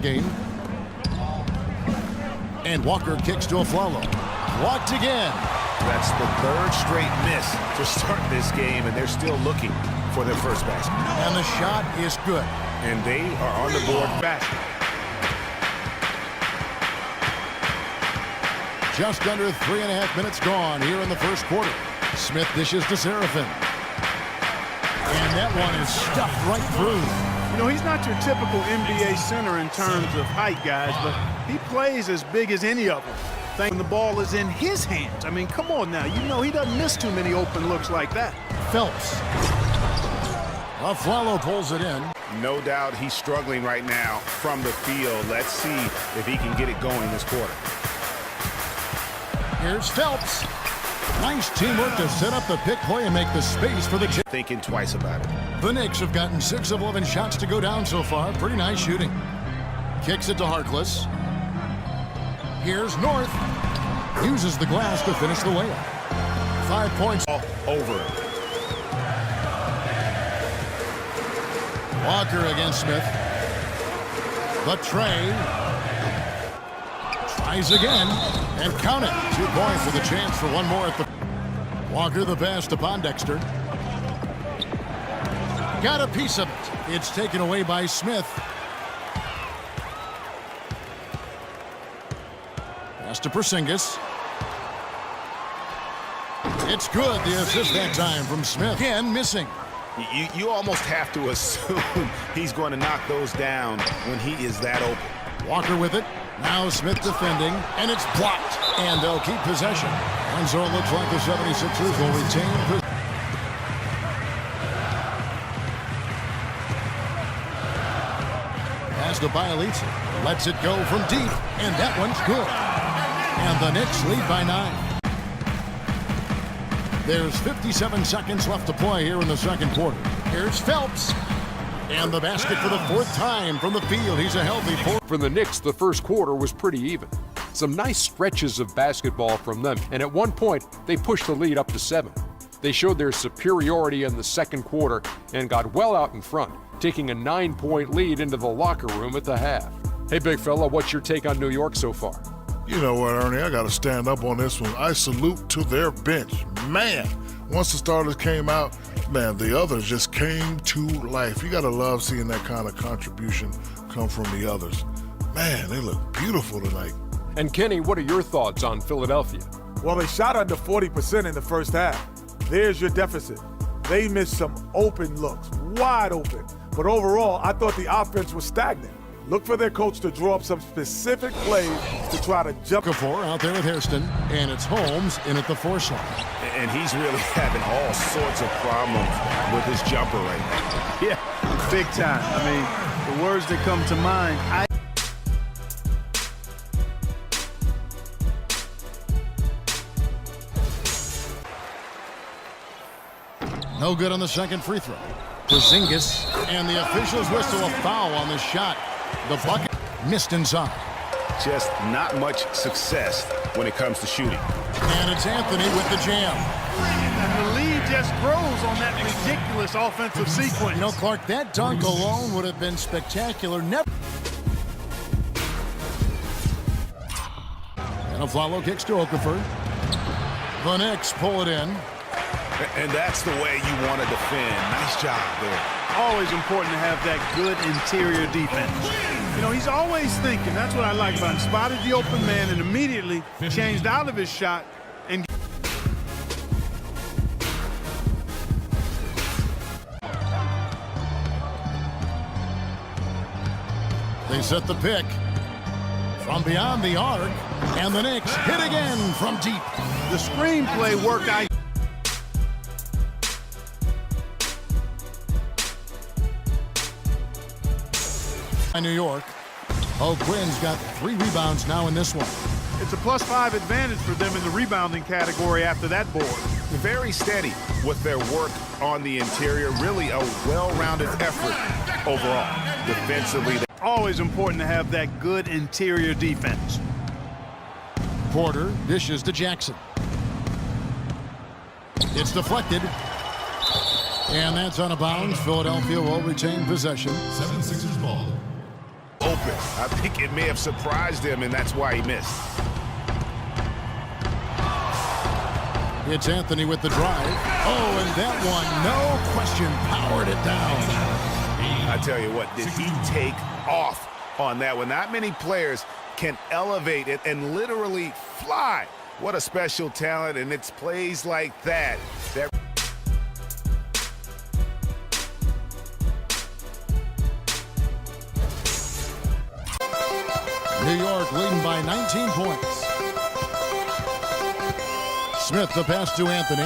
game. And Walker kicks to Aflalo. Blocked again. That's the third straight miss to start this game, and they're still looking for their first basket. And the shot is good. And they are on the board fast. Just under 3.5 minutes gone here in the first quarter. Smith dishes to Seraphin. And that one is stuffed right through. You know, he's not your typical NBA center in terms of height, guys, but he plays as big as any of them. When the ball is in his hands. I mean, come on now. You know he doesn't miss too many open looks like that. Phelps. Aflalo pulls it in. No doubt he's struggling right now from the field. Let's see if he can get it going this quarter. Here's Phelps. Nice teamwork to set up the pick play and make the space for the jam. Thinking twice about it. The Knicks have gotten 6 of 11 shots to go down so far. Pretty nice shooting. Kicks it to Harkless. Here's North. Uses the glass to finish the layup. 5 points. All over. Walker against Smith. The tray. Tries again. And count it. 2 points with a chance for one more at the... Walker the pass to Pondexter. Got a piece of it. It's taken away by Smith. Pass to Porzingis. It's good. The assist that time from Smith. Again, missing. You almost have to assume he's going to knock those down when he is that open. Walker with it. Now Smith defending, and it's blocked. And they'll keep possession. And so it looks like the 76ers will retain possession. Pass to Bielitsa. Lets it go from deep, and that one's good. And the Knicks lead by 9. There's 57 seconds left to play here in the second quarter. Here's Phelps. And the basket for the 4th time from the field. He's a healthy 4. For the Knicks, the first quarter was pretty even. Some nice stretches of basketball from them, and at one point, they pushed the lead up to 7. They showed their superiority in the second quarter and got well out in front, taking a 9-point lead into the locker room at the half. Hey, big fella, what's your take on New York so far? You know what, Ernie, I got to stand up on this one. I salute to their bench. Man, once the starters came out, man, the others just came to life. You got to love seeing that kind of contribution come from the others. Man, they look beautiful tonight. And Kenny, what are your thoughts on Philadelphia? Well, they shot under 40% in the first half. There's your deficit. They missed some open looks, wide open. But overall, I thought the offense was stagnant. Look for their coach to draw up some specific plays to try to jump. Okafor out there with Hairston, and it's Holmes in at the 4 slot. And he's really having all sorts of problems with his jumper right now. Yeah, big time. I mean, the words that come to mind, No good on the second free throw. Porzingis, and the officials whistle a foul on the shot. The bucket missed inside. Just not much success when it comes to shooting. And it's Anthony with the jam. and the lead just grows on that ridiculous offensive sequence. You know, Clark, that dunk alone would have been spectacular. Never. And Aflalo kicks to Okafor. The Knicks pull it in. And that's the way you want to defend. Nice job there. Always important to have that good interior defense. You know, he's always thinking. That's what I like about him. Spotted the open man and immediately changed out of his shot. And they set the pick from beyond the arc. And the Knicks hit again from deep. The screenplay worked out. New York. O'Quinn's got 3 rebounds now in this one. It's a +5 advantage for them in the rebounding category after that board. Very steady with their work on the interior. Really a well-rounded effort overall. Defensively. Always important to have that good interior defense. Porter dishes to Jackson. It's deflected. And that's out of bounds. Philadelphia will retain possession. 76ers ball. Open open. I think it may have surprised him, and that's why he missed. It's Anthony with the drive. Oh, and that one, no question, powered it down. I tell you what, did he take off on that one? Not many players can elevate it and literally fly. What a special talent, and it's plays like that. New York leading by 19 points. Smith, the pass to Anthony.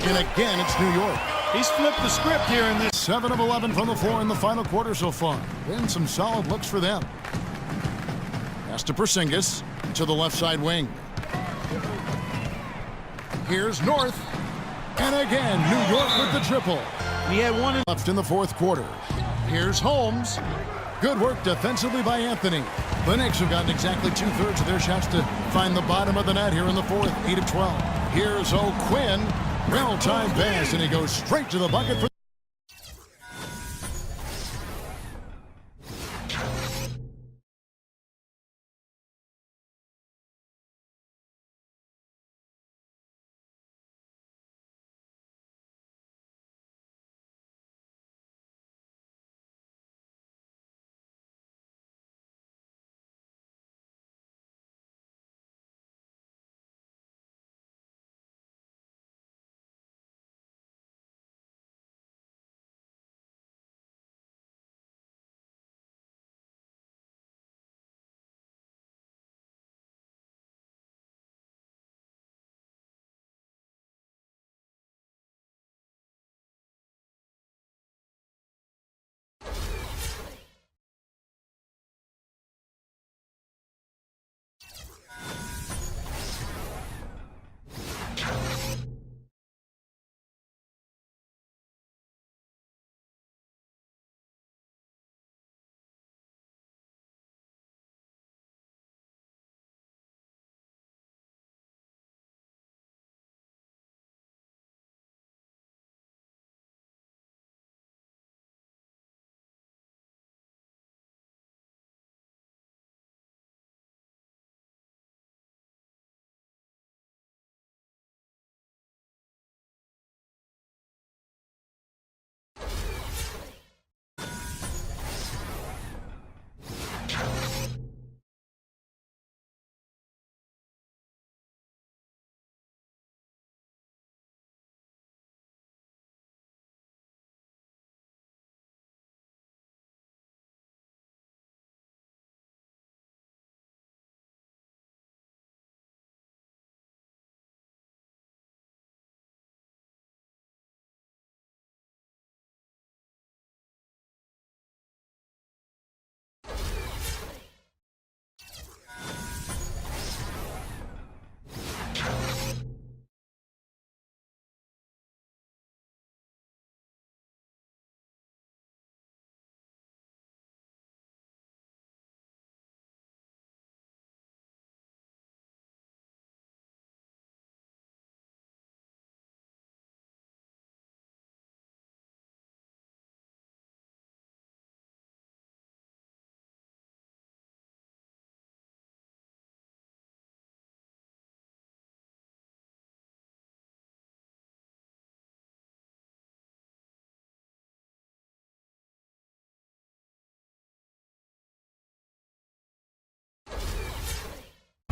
And again, it's New York. He's flipped the script here in this. 7 of 11 from the floor in the final quarter so far. Been some solid looks for them. Pass to Porzingis to the left side wing. Here's North. And again, New York with the triple. He had one left in the fourth quarter. Here's Holmes. Good work defensively by Anthony. The Knicks have gotten exactly 2/3 of their shots to find the bottom of the net here in the fourth, 8 of 12. Here's O'Quinn. Well-timed pass, and he goes straight to the bucket for.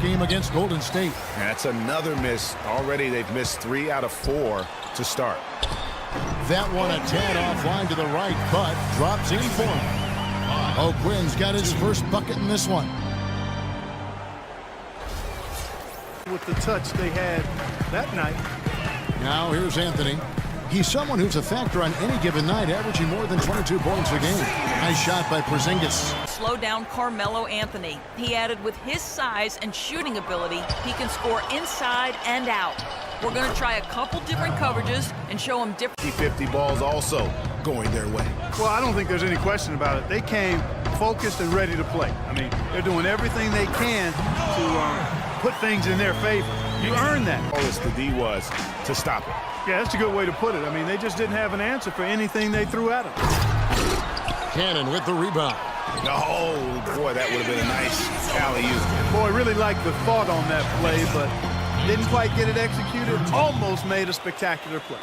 Game against Golden State. That's another miss. Already they've missed 3 out of 4 to start. That one a tad offline to the right, but drops in for him. O'Quinn's got his first bucket in this one. with the touch they had that night. Now here's Anthony. He's someone who's a factor on any given night, averaging more than 22 points a game. Nice shot by Porzingis. Slow down Carmelo Anthony. He added with his size and shooting ability, he can score inside and out. We're going to try a couple different coverages and show him different. 50 balls also going their way. Well, I don't think there's any question about it. They came focused and ready to play. I mean, they're doing everything they can to put things in their favor. You earn that. All the D was to stop it. Yeah, that's a good way to put it. I mean, they just didn't have an answer for anything they threw at them. Cannon with the rebound. Oh, boy, that would have been a nice alley-oop. Boy, really liked the thought on that play, but didn't quite get it executed. Almost made a spectacular play.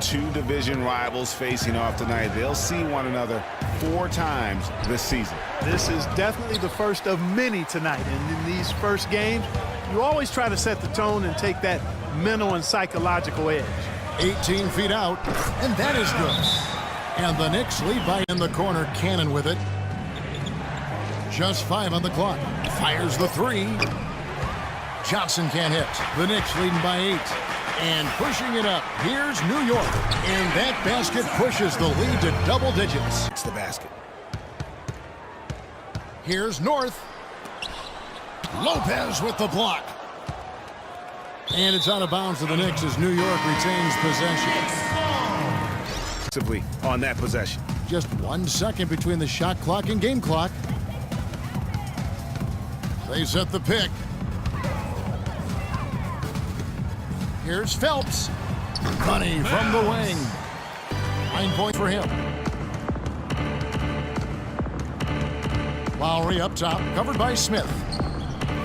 Two division rivals facing off tonight. They'll see one another 4 times this season. This is definitely the first of many tonight. And in these first games, you always try to set the tone and take that mental and psychological edge. 18 feet out, and that is good. And the Knicks lead by in the corner. Cannon with it. Just 5 on the clock. Fires the 3. Johnson can't hit. The Knicks leading by 8. And pushing it up, here's New York. And that basket pushes the lead to double digits. It's the basket. Here's North. Lopez with the block. And it's out of bounds to the Knicks as New York retains possession. On that possession. Just 1 second between the shot clock and game clock. They set the pick. Here's Phelps. Money from the wing. 9 points for him. Lowry up top, covered by Smith.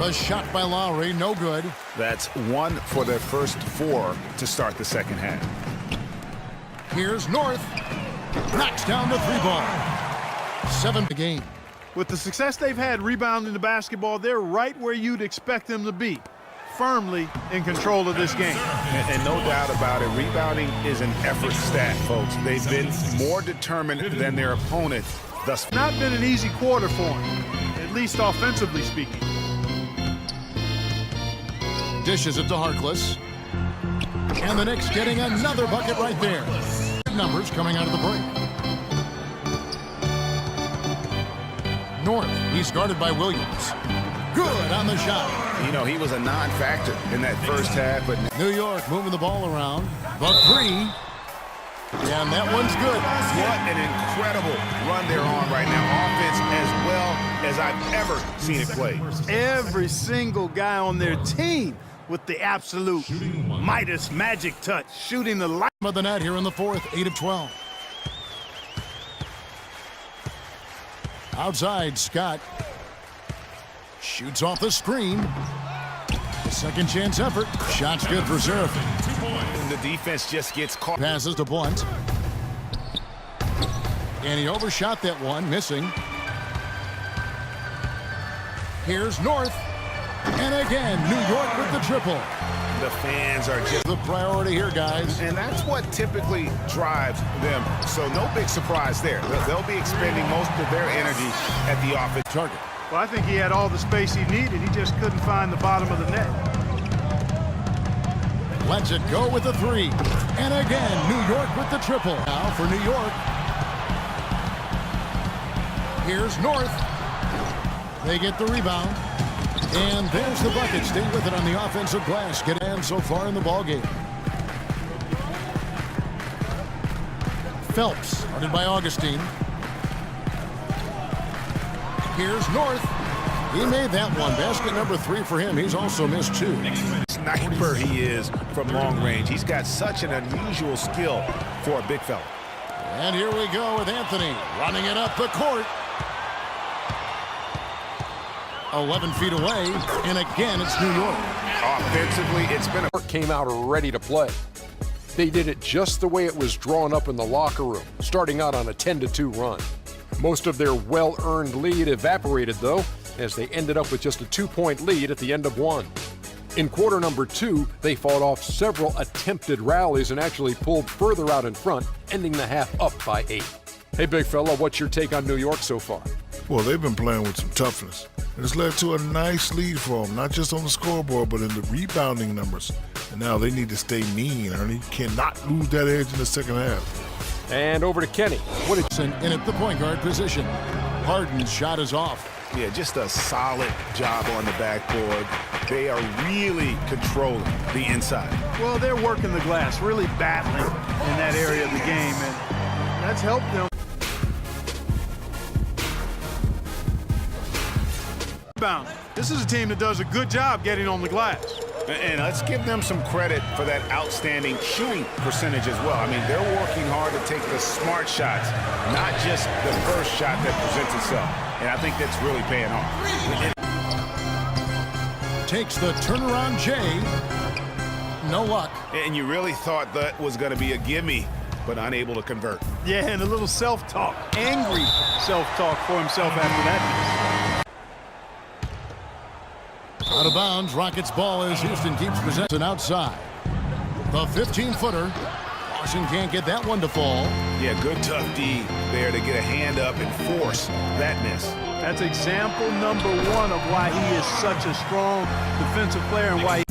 The shot by Lowry, no good. That's 1 for their first 4 to start the second half. Here's North. Knocks down the 3-ball. 7 the game. With the success they've had rebounding the basketball, they're right where you'd expect them to be. Firmly in control of this game. And no doubt about it, rebounding is an effort stat, folks. They've been more determined than their opponent thus far. Not been an easy quarter for them, at least offensively speaking. Dishes it to Harkless. And the Knicks getting another bucket right there. Numbers coming out of the break. North, he's guarded by Williams. Good on the shot. You know, he was a non-factor in that first half, but New York moving the ball around. The 3. And that one's good. what an incredible run they're on right now. Offense as well as I've ever seen it played. Every single guy on their team with the absolute Midas magic touch, shooting the light. Of the net here in the 4th, 8 of 12. Outside, Scott. Shoots off the screen. The second chance effort. Shot's good for SHAREfactory. And the defense just gets caught. Passes to Blunt. And he overshot that one, missing. Here's North. And again, New York with the triple. The fans are just The priority here, guys. and that's what typically drives them. So no big surprise there. They'll be expending most of their energy at the offense Target. Well, I think he had all the space he needed. He just couldn't find the bottom of the net. Lets it go with the 3. And again, New York with the triple. Now for New York. Here's North. They get the rebound. And there's the bucket. Stay with it on the offensive glass. Get in so far in the ballgame. Phelps, guarded by Augustine. Here's North. He made that one. Basket number 3 for him. He's also missed 2. sniper he is from long range. He's got such an unusual skill for a big fella. And here we go with Anthony running it up the court. 11 feet away, and again, it's New York. Offensively, it's been a... Came out ready to play. They did it just the way it was drawn up in the locker room, starting out on a 10-2 run. Most of their well-earned lead evaporated, though, as they ended up with just a 2-point lead at the end of 1. In quarter number 2, they fought off several attempted rallies and actually pulled further out in front, ending the half up by 8. Hey, big fella, what's your take on New York so far? Well, they've been playing with some toughness. It's led to a nice lead for them, not just on the scoreboard, but in the rebounding numbers. And now they need to stay mean, Ernie. Cannot lose that edge in the second half. And over to Kenny. What it's in at the point guard position. Harden's shot is off. Yeah, just a solid job on the backboard. They are really controlling the inside. Well, they're working the glass, really battling in that area of the game, and that's helped them. This is a team that does a good job getting on the glass. And let's give them some credit for that outstanding shooting percentage as well. I mean, they're working hard to take the smart shots, not just the first shot that presents itself. And I think that's really paying off. Takes the turnaround J. No luck. And you really thought that was going to be a gimme, but unable to convert. Yeah, and a little self-talk, angry self-talk for himself after that. Out of bounds, Rockets ball as Houston keeps possession outside. The 15-footer. Caution can't get that one to fall. Yeah, good tough D there to get a hand up and force that miss. That's example number one of why he is such a strong defensive player and why